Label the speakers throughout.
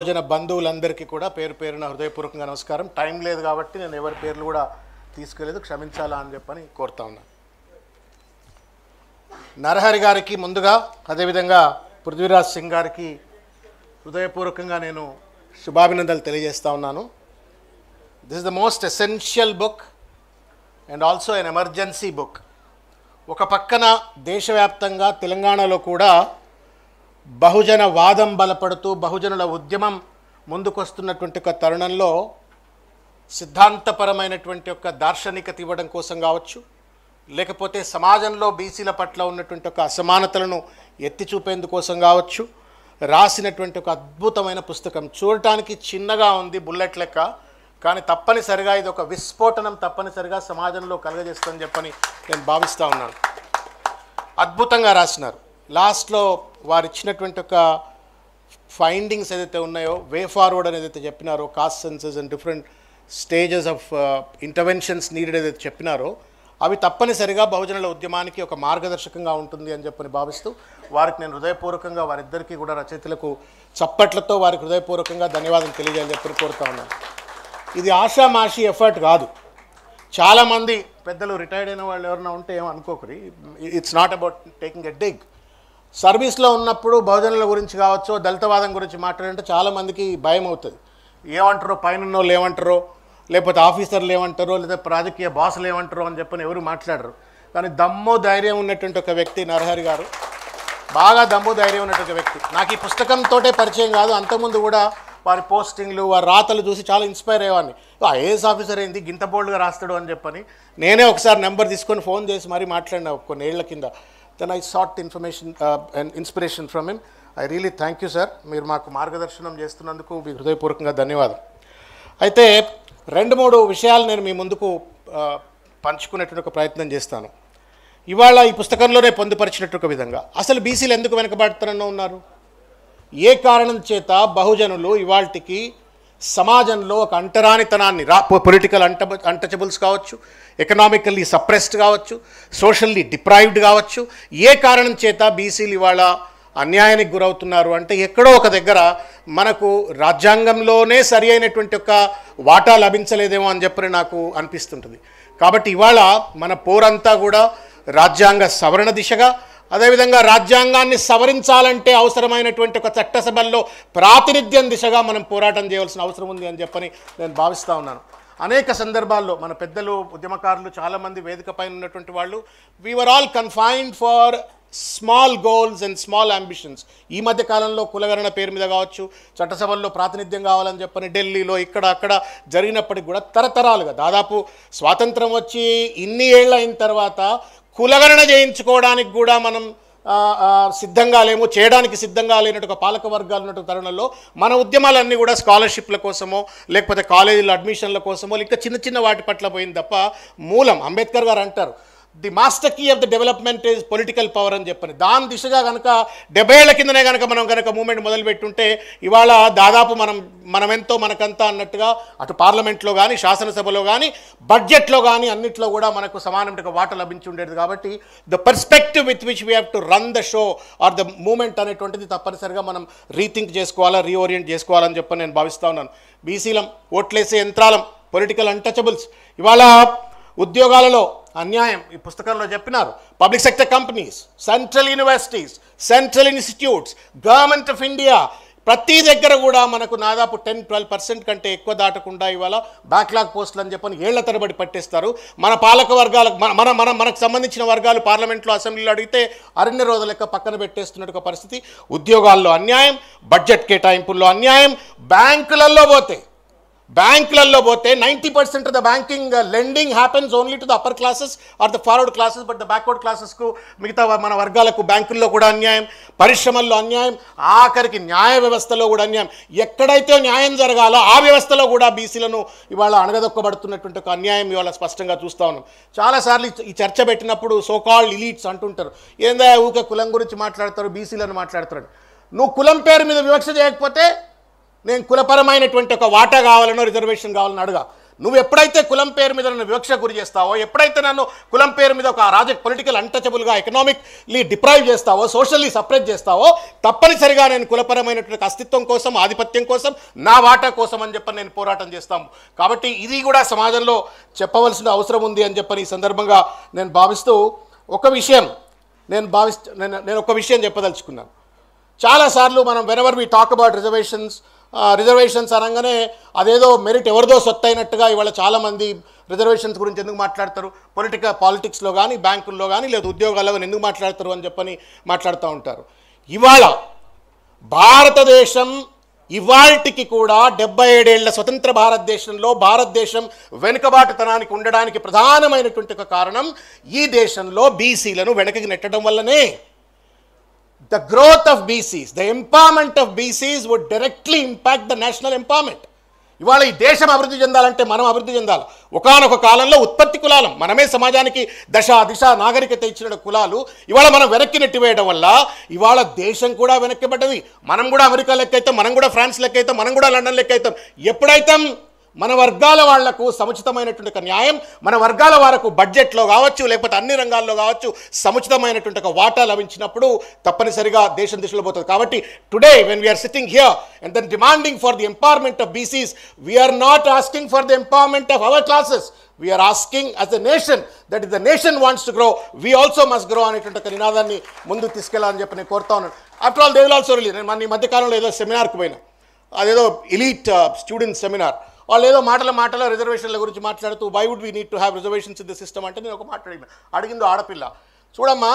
Speaker 1: జన బంధువులందరికీ కూడా పేరు పేరున హృదయపూర్వకంగా నమస్కారం. టైం లేదు కాబట్టి నేను ఎవరి పేర్లు కూడా తీసుకెళ్ళలేదు, క్షమించాలా అని చెప్పని కోరుతా ఉన్నాను. నరహరి గారికి ముందుగా, అదేవిధంగా పృథ్వీరాజ్ సింగ్ గారికి హృదయపూర్వకంగా నేను శుభాభినందనలు తెలియజేస్తా ఉన్నాను. This is the most essential book and also an emergency book. ఒక పక్కన దేశవ్యాప్తంగా తెలంగాణలో కూడా బహుజన వాదం బలపడుతూ బహుజనుల ఉద్యమం ముందుకొస్తున్నటువంటి ఒక తరుణంలో సిద్ధాంతపరమైనటువంటి ఒక దార్శనికత ఇవ్వడం కోసం కావచ్చు, లేకపోతే సమాజంలో బీసీల పట్ల ఉన్నటువంటి ఒక అసమానతలను ఎత్తి చూపేందుకోసం కావచ్చు రాసినటువంటి ఒక అద్భుతమైన పుస్తకం. చూడటానికి చిన్నగా ఉంది, బుల్లెట్ లెక్క, కానీ తప్పనిసరిగా ఇది ఒక విస్ఫోటనం తప్పనిసరిగా సమాజంలో కలగజేస్తుందని చెప్పని నేను భావిస్తూ ఉన్నాను. అద్భుతంగా రాసినారు. లాస్ట్లో వారు ఇచ్చినటువంటి ఒక ఫైండింగ్స్ ఏదైతే ఉన్నాయో, వే ఫార్వర్డ్ అని ఏదైతే చెప్పినారో, caste census and different stages of interventions needed ఏదైతే చెప్పినారో అవి తప్పనిసరిగా బహుజనుల ఉద్యమానికి ఒక మార్గదర్శకంగా ఉంటుంది అని చెప్పని భావిస్తూ వారికి నేను హృదయపూర్వకంగా, వారిద్దరికీ కూడా రచయితలకు చప్పట్లతో వారికి హృదయపూర్వకంగా ధన్యవాదాలు తెలియజేయాలని చెప్పి కోరుతా ఉన్నాను. ఇది ఆషామాషి ఎఫర్ట్ కాదు. చాలామంది పెద్దలు రిటైర్డ్ అయిన వాళ్ళు ఎవరైనా ఉంటే ఏమో అనుకోకరి, it's not about taking a dig. సర్వీస్లో ఉన్నప్పుడు బహుజనుల గురించి కావచ్చు, దళితవాదం గురించి మాట్లాడంటే చాలామందికి భయం అవుతుంది. ఏమంటారో, పైన వాళ్ళు ఏమంటారో, లేకపోతే ఆఫీసర్లు ఏమంటారో, లేదా రాజకీయ బాసులు ఏమంటారో అని చెప్పని ఎవరు మాట్లాడరు. కానీ దమ్ము ధైర్యం ఉన్నటువంటి ఒక వ్యక్తి నరహరి గారు, బాగా దమ్ము ధైర్యం ఉన్నటువంటి వ్యక్తి. నాకు ఈ పుస్తకంతో పరిచయం కాదు, అంతకుముందు కూడా వారి పోస్టింగ్లు, వారి రాతలు చూసి చాలా ఇన్స్పైర్ అయ్యేవాడిని. ఐఏఎస్ ఆఫీసర్ ఏంది గింత బోల్డ్గా రాస్తాడు అని చెప్పని నేనే ఒకసారి నెంబర్ తీసుకొని ఫోన్ చేసి మరీ మాట్లాడినా కొన్ని ఏళ్ల కింద. Then I sought information and inspiration from him. I really thank you sir, మీరు మాకు మార్గదర్శనం చేస్తున్నందుకు మీ హృదయపూర్వకంగా ధన్యవాదం. అయితే 2-3 విషయాలు నేను మీ ముందుకు పంచుకునేటువంటి ఒక ప్రయత్నం చేస్తాను. ఇవాళ ఈ పుస్తకంలోనే పొందుపరిచినట్టు ఒక విధంగా అసలు బీసీలు ఎందుకు వెనకబడుతూనే ఉన్నారు, ఏ కారణం చేత బహుజనులు ఇవాళకి సమాజంలో ఒక అంటరానితనాన్ని, పొలిటికల్ అన్టచబుల్స్ కావచ్చు, ఎకనామికల్లీ సప్రెస్డ్ కావచ్చు, సోషల్లీ డిప్రైవ్డ్ కావచ్చు, ఏ కారణం చేత బీసీలు ఇవాళ అన్యాయానికి గురవుతున్నారు అంటే ఎక్కడో ఒక దగ్గర మనకు రాజ్యాంగంలోనే సరి అయినటువంటి ఒక వాటా లభించలేదేమో అని చెప్పి నాకు అనిపిస్తుంటుంది. కాబట్టి ఇవాళ మన పోరంతా కూడా రాజ్యాంగ సవరణ దిశగా, అదేవిధంగా రాజ్యాంగాన్ని సవరించాలంటే అవసరమైనటువంటి ఒక చట్టసభల్లో ప్రాతినిధ్యం దిశగా మనం పోరాటం చేయవలసిన అవసరం ఉంది అని చెప్పని నేను భావిస్తూ ఉన్నాను. అనేక సందర్భాల్లో మన పెద్దలు, ఉద్యమకారులు, చాలామంది వేదిక పైన ఉన్నటువంటి వాళ్ళు, we were all confined for small goals and small ambitions. ఈ మధ్య కాలంలో కులగణన పేరు మీద కావచ్చు, చట్టసభల్లో ప్రాతినిధ్యం కావాలని చెప్పని ఢిల్లీలో ఇక్కడ అక్కడ జరిగినప్పటికి కూడా తరతరాలుగా, దాదాపు స్వాతంత్రం వచ్చి ఇన్ని ఏళ్ళు అయిన తర్వాత కులగణన చేయించుకోవడానికి కూడా మనం సిద్ధంగా లేము, చేయడానికి సిద్ధంగా లేనట్టు ఒక పాలక వర్గాలు ఉన్నట్టు తరుణంలో మన ఉద్యమాలన్నీ కూడా స్కాలర్షిప్ల కోసమో, లేకపోతే కాలేజీల అడ్మిషన్ల కోసమో, ఇంకా చిన్న చిన్న వాటి పట్ల పోయింది తప్ప మూలం, అంబేద్కర్ గారు అంటారు, the master key of the development is political power అని చెప్పని. దాని దిశగా కనుక 70 ఏళ్ల కిందనే మనం మూమెంట్ మొదలుపెట్టుంటే ఇవాళ దాదాపు మనం ఎంతో మనకంతా అన్నట్టుగా అటు పార్లమెంట్లో కానీ, శాసనసభలో కానీ, బడ్జెట్లో కానీ అన్నిట్లో కూడా మనకు సమానమైన వాటా లభించి ఉండేది. కాబట్టి the perspective with which we have to run the show or the moment అనేటువంటిది తప్పనిసరిగా మనం రీథింక్ చేసుకోవాలా, రీఓరియంట్ చేసుకోవాలని చెప్పని నేను భావిస్తూ ఉన్నాను. బీసీలం, ఓట్లేసే యంత్రాలం, పొలిటికల్ అన్టచబుల్స్, ఇవాళ ఉద్యోగాలలో అన్యాయం ఈ పుస్తకంలో చెప్పినారు. Public sector companies, central universities, central institutes, government of India, ప్రతి దగ్గర కూడా మనకు దాదాపు 10-12% కంటే ఎక్కువ దాటకుండా ఇవాళ బ్యాక్లాగ్ పోస్టులు అని చెప్పని ఏళ్ల తరబడి పట్టేస్తారు. మన పాలక వర్గాలకు మనకు సంబంధించిన వర్గాలు పార్లమెంట్లో, అసెంబ్లీలో అడిగితే అరణ్య రోజు లెక్క పక్కన పెట్టేస్తున్నట్టు పరిస్థితి. ఉద్యోగాల్లో అన్యాయం, బడ్జెట్ కేటాయింపుల్లో అన్యాయం, బ్యాంకులలో పోతే 90% of the banking lending happens only to the upper classes or the forward classes, but the backward క్లాసెస్కు, మిగతా మన వర్గాలకు బ్యాంకుల్లో కూడా అన్యాయం, పరిశ్రమల్లో అన్యాయం, ఆఖరికి న్యాయ వ్యవస్థలో కూడా అన్యాయం. ఎక్కడైతే న్యాయం జరగాలో ఆ వ్యవస్థలో కూడా బీసీలను ఇవాళ అణగదొక్కబడుతున్నటువంటి ఒక అన్యాయం ఇవాళ స్పష్టంగా చూస్తూ ఉన్నాం. చాలాసార్లు ఈ చర్చ పెట్టినప్పుడు సోకాల్డ్ ఎలీట్స్ అంటుంటారు, ఏందా ఊకే కులం గురించి మాట్లాడతారు, బీసీలను మాట్లాడతారు. నువ్వు కులం పేరు మీద వివక్ష చేయకపోతే నేను కులపరమైనటువంటి ఒక వాటా కావాలనో రిజర్వేషన్ కావాలని అడగా. నువ్వు ఎప్పుడైతే కులం పేరు మీద నన్ను వివక్ష గురి చేస్తావో, ఎప్పుడైతే నన్ను కులం పేరు మీద ఒక పొలిటికల్ అన్టచబుల్గా ఎకనామిక్లీ డిప్రైవ్ చేస్తావో, సోషల్లీ సపరేట్ చేస్తావో, తప్పనిసరిగా నేను కులపరమైనటువంటి అస్తిత్వం కోసం, ఆధిపత్యం కోసం, నా వాటా కోసం అని చెప్పని నేను పోరాటం చేస్తాము. కాబట్టి ఇది కూడా సమాజంలో చెప్పవలసిన అవసరం ఉంది అని చెప్పని ఈ సందర్భంగా నేను భావిస్తూ ఒక విషయం నేను ఒక విషయం చెప్పదలుచుకున్నాను. చాలాసార్లు మనం whenever we talk about reservations అనగానే అదేదో మెరిట్ ఎవరిదో సొత్తు అయినట్టుగా ఇవాళ చాలామంది రిజర్వేషన్స్ గురించి ఎందుకు మాట్లాడతారు, పాలిటిక్స్లో కానీ, బ్యాంకుల్లో కానీ, లేదా ఉద్యోగాల్లో కానీ ఎందుకు మాట్లాడతారు అని చెప్పని మాట్లాడుతూ ఉంటారు. ఇవాళ భారతదేశం ఇవాల్టికి కూడా 77 ఏళ్ల స్వతంత్ర భారతదేశం వెనుకబాటుతనానికి ఉండడానికి ప్రధానమైనటువంటి ఒక కారణం ఈ దేశంలో బీసీలను వెనకకి నెట్టడం వల్లనే. The growth of BCs, the empowerment of BCs would directly impact the national empowerment. ఇవాళ ఈ దేశం అభివృద్ధి చెందాలంటే మనం అభివృద్ధి చెందాలి. ఒకానొక కాలంలో ఉత్పత్తి కులాలం, మనమే సమాజానికి దిశ నాగరికత ఇచ్చిన కులాలు ఇవాళ మనం వెనక్కి నెట్టివేయడం వల్ల ఇవాళ దేశం కూడా వెనక్కిపడ్డది. మనం కూడా అమెరికా లెక్క అవుతాం, మనం కూడా ఫ్రాన్స్ లెక్క అవుతాం, మనం కూడా లండన్ లెక్క అవుతాం. ఎప్పుడైతే మన వర్గాల వాళ్లకు సముచితమైనటువంటి ఒక న్యాయం, మన వర్గాల వారికి బడ్జెట్లో కావచ్చు, లేకపోతే అన్ని రంగాల్లో కావచ్చు సముచితమైనటువంటి ఒక వాటా లభించినప్పుడు తప్పనిసరిగా దేశం దిశలో పోతుంది. కాబట్టి today when we are sitting here and then demanding for the empowerment of BCs, we are not asking for the empowerment of our classes, we are asking as a nation that is the nation wants to grow, we also must grow అనేటువంటి ఒక నినాదాన్ని ముందుకు తీసుకెళ్లాలని చెప్పి నేను కోరుతా ఉన్నాను. After all they will also release. నేను ఈ మధ్యకాలంలో ఏదో సెమినార్కి పోయినా, అదేదో ఎలీట్ స్టూడెంట్ సెమినార్. వాళ్ళు ఏదో మాటల రిజర్వేషన్ల గురించి మాట్లాడుతూ why would we need to have reservations in the system అంటే నేను ఒక మాట అడిగిందో ఆడపిల్ల, చూడమ్మా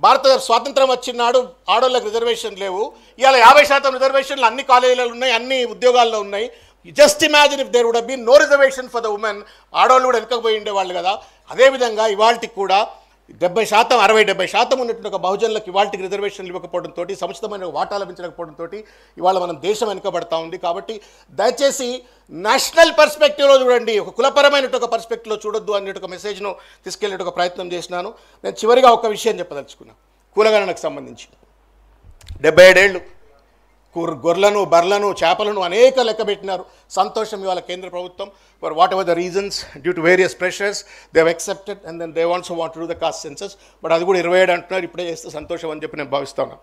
Speaker 1: భారత స్వాతంత్రం వచ్చినాడు ఆడోళ్ళకి రిజర్వేషన్ లేవు, ఇవాళ 50% రిజర్వేషన్లు అన్ని కాలేజీలలో ఉన్నాయి, అన్ని ఉద్యోగాల్లో ఉన్నాయి. Just imagine if there would been no reservation for the women, ఆడోళ్ళు కూడా వెనకపోయి ఉండేవాళ్ళు కదా. అదేవిధంగా ఇవాళకి కూడా 60-70% ఉన్నటువంటి ఒక బహుజనులకు ఇవాళకి రిజర్వేషన్లు ఇవ్వకపోవడంతో, సముచితమైన వాటా లభించకపోవడంతో ఇవాళ మనం దేశం వెనుకబడతా ఉంది. కాబట్టి దయచేసి నేషనల్ పర్స్పెక్టివ్లో చూడండి, ఒక కులపరమైన ఒక పర్స్పెక్టివ్లో చూడొద్దు అనే ఒక మెసేజ్ను తీసుకెళ్లే ఒక ప్రయత్నం చేసినాను. నేను చివరిగా ఒక విషయం చెప్పదలుచుకున్నాను. కులగణనకు సంబంధించి 77 ఏళ్ళు గొర్రెలను, బర్రెలను, చేపలను అనేక లెక్క పెట్టినారు. సంతోషం. ఇవాళ కేంద్ర ప్రభుత్వం for whatever the reasons due to various pressures they have accepted and then they also want to do the caste census. But అది కూడా 27 అంటున్నారు. ఇప్పుడే చేస్తే సంతోషం అని చెప్పి నేను భావిస్తాను.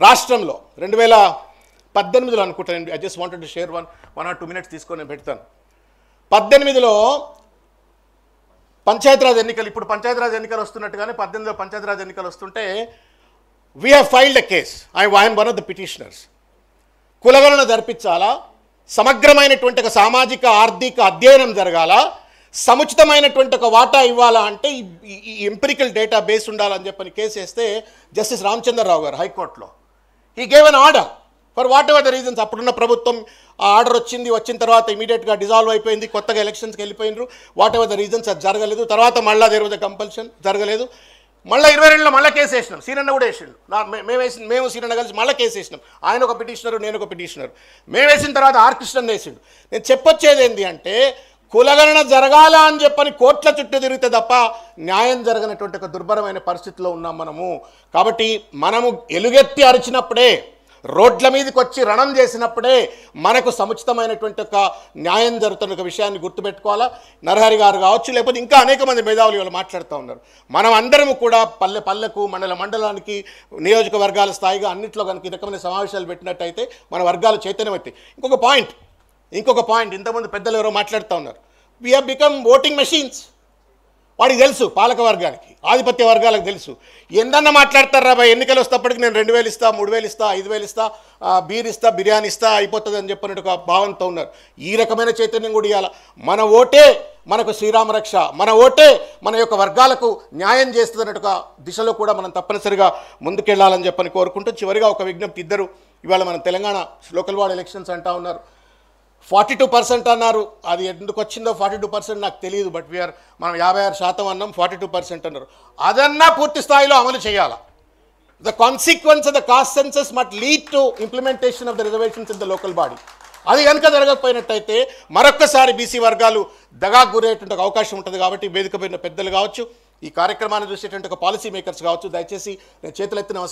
Speaker 1: రాష్ట్రంలో 2018లో అనుకుంటాను, I just wanted to share 1 or 2 minutes తీసుకొని నేను పెడతాను. 18లో పంచాయతీరాజ్ ఎన్నికలు, ఇప్పుడు పంచాయతీరాజ్ ఎన్నికలు వస్తున్నట్టుగానే 18లో పంచాయతీరాజ్ ఎన్నికలు వస్తుంటే we have filed a case. I am one of the petitioners. కులగణన జరిపించాలా, సమగ్రమైనటువంటి ఒక సామాజిక ఆర్థిక అధ్యయనం జరగాల, సముచితమైనటువంటి ఒక వాటా ఇవ్వాలా అంటే ఈ ఎంపిరికల్ డేటా బేస్ ఉండాలని చెప్పని కేసు వేస్తే జస్టిస్ రామచంద్రరావు గారు హైకోర్టులో he gave an order for whatever the reasons. అప్పుడున్న ప్రభుత్వం ఆ ఆర్డర్ వచ్చిన తర్వాత ఇమీడియట్గా డిజాల్వ్ అయిపోయింది, కొత్తగా ఎలక్షన్స్కి వెళ్ళిపోయినారు. వాట్ ఎవర్ ద రీజన్స్ అది జరగలేదు. తర్వాత మళ్ళీ దేర్ వాజ్ ఎ కంపల్షన్, జరగలేదు. మళ్ళీ 22లో మళ్ళీ కేసు వేసినాం. సీనన్న కూడా వేసిండు, మేము సీనన్న కలిసి మళ్ళీ కేసు వేసినాం. ఆయన ఒక పిటిషనరు, నేను ఒక పిటిషనరు. మేము వేసిన తర్వాత ఆర్ కృష్ణన్ వేసిండు. నేను చెప్పొచ్చేది ఏంటి అంటే, కులగణన జరగాల అని చెప్పని కోర్టుల చుట్టూ తిరిగితే తప్ప న్యాయం జరగనటువంటి ఒక దుర్భరమైన పరిస్థితిలో ఉన్నాం మనము. కాబట్టి మనము ఎలుగెత్తి అరిచినప్పుడే, రోడ్ల మీదకి వచ్చి రణం చేసినప్పుడే మనకు సముచితమైనటువంటి ఒక న్యాయం జరుగుతున్న ఒక విషయాన్ని గుర్తుపెట్టుకోవాలా. నరహరి గారు కావచ్చు, లేకపోతే ఇంకా అనేక మంది మేధావులు ఇవాళ మాట్లాడుతూ ఉన్నారు. మనం అందరము కూడా పల్లెకు, మండలానికి, నియోజకవర్గాల స్థాయిగా అన్నింటిలో కనుక ఈ రకమైన సమావేశాలు పెట్టినట్టయితే మన వర్గాలు చైతన్యమవుతాయి. ఇంకొక పాయింట్ ఇంతకుముందు పెద్దలు ఎవరో మాట్లాడుతూ ఉన్నారు. We have become voting machines. వాడికి తెలుసు, పాలక వర్గానికి, ఆధిపత్య వర్గాలకు తెలుసు. ఎందన్నా మాట్లాడతారు రా బాయ్, ఎన్నికలు వస్తేప్పటికి నేను 2000 ఇస్తా, 3000 ఇస్తా, 5000 ఇస్తా, బీర్ ఇస్తా, బిర్యానీ ఇస్తా, అయిపోతుంది అని చెప్పినట్టు ఒక భావంతో ఉన్నారు. ఈ రకమైన చైతన్యం కూడా ఇవ్వాలి. మన ఓటే మనకు శ్రీరామ రక్ష, మన ఓటే మన యొక్క వర్గాలకు న్యాయం చేస్తుంది అన్నట్టు దిశలో కూడా మనం తప్పనిసరిగా ముందుకెళ్లాలని చెప్పని కోరుకుంటూ చివరిగా ఒక విజ్ఞప్తి. ఇద్దరు ఇవాళ మన తెలంగాణ లోకల్ బాడీ ఎలక్షన్స్ అంటూ ఉన్నారు. 42% అన్నారు. అది ఎందుకు వచ్చిందో 42% నాకు తెలియదు. బట్ మనం 56% అన్నాం, 42% అన్నారు. అదన్నా పూర్తి స్థాయిలో అమలు చేయాలి. The consequence of the caste census must lead to implementation of the reservations in the local body. అది కనుక జరగకపోయినట్టయితే మరొక్కసారి బీసీ వర్గాలు దగాకు గురయ్యేటువంటి అవకాశం ఉంటుంది. కాబట్టి వేదిక పైన పెద్దలు కావచ్చు, ఈ కార్యక్రమాన్ని చూసేటువంటి ఒక పాలసీ మేకర్స్ కావచ్చు, దయచేసి నేను చేతులెత్తి నమస్కారం